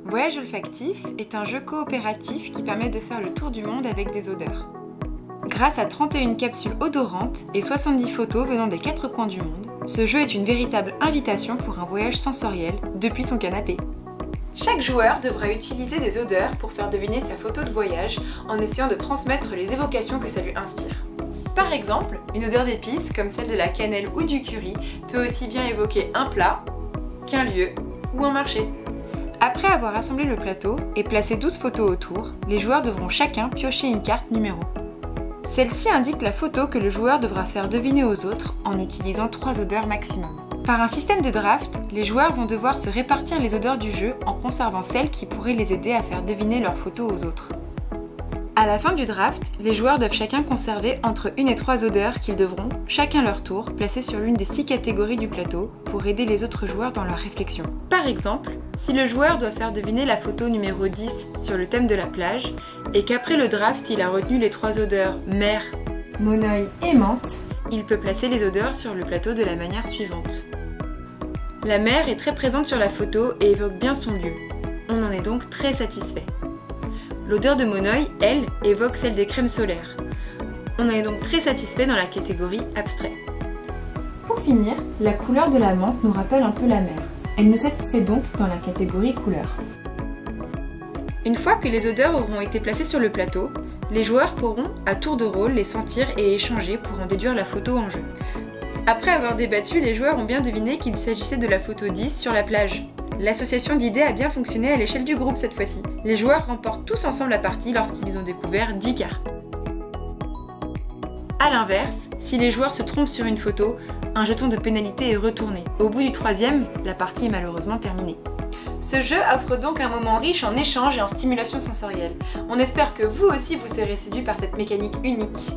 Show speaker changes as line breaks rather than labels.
Voyage olfactif est un jeu coopératif qui permet de faire le tour du monde avec des odeurs. Grâce à 31 capsules odorantes et 70 photos venant des 4 coins du monde, ce jeu est une véritable invitation pour un voyage sensoriel depuis son canapé. Chaque joueur devra utiliser des odeurs pour faire deviner sa photo de voyage en essayant de transmettre les évocations que ça lui inspire. Par exemple, une odeur d'épices comme celle de la cannelle ou du curry peut aussi bien évoquer un plat qu'un lieu ou un marché. Après avoir assemblé le plateau et placé 12 photos autour, les joueurs devront chacun piocher une carte numéro. Celle-ci indique la photo que le joueur devra faire deviner aux autres en utilisant 3 odeurs maximum. Par un système de draft, les joueurs vont devoir se répartir les odeurs du jeu en conservant celles qui pourraient les aider à faire deviner leurs photos aux autres. À la fin du draft, les joueurs doivent chacun conserver entre 1 et 3 odeurs qu'ils devront, chacun leur tour, placer sur l'une des 6 catégories du plateau pour aider les autres joueurs dans leur réflexion. Par exemple, si le joueur doit faire deviner la photo numéro 10 sur le thème de la plage et qu'après le draft il a retenu les 3 odeurs mer, monoï et menthe, il peut placer les odeurs sur le plateau de la manière suivante. La mer est très présente sur la photo et évoque bien son lieu. On en est donc très satisfait. L'odeur de monoï, elle, évoque celle des crèmes solaires. On est donc très satisfait dans la catégorie abstrait. Pour finir, la couleur de la menthe nous rappelle un peu la mer. Elle nous satisfait donc dans la catégorie couleur. Une fois que les odeurs auront été placées sur le plateau, les joueurs pourront, à tour de rôle, les sentir et échanger pour en déduire la photo en jeu. Après avoir débattu, les joueurs ont bien deviné qu'il s'agissait de la photo 10 sur la plage. L'association d'idées a bien fonctionné à l'échelle du groupe cette fois-ci. Les joueurs remportent tous ensemble la partie lorsqu'ils ont découvert 10 cartes. A l'inverse, si les joueurs se trompent sur une photo, un jeton de pénalité est retourné. Au bout du 3e, la partie est malheureusement terminée. Ce jeu offre donc un moment riche en échange et en stimulation sensorielle. On espère que vous aussi vous serez séduits par cette mécanique unique.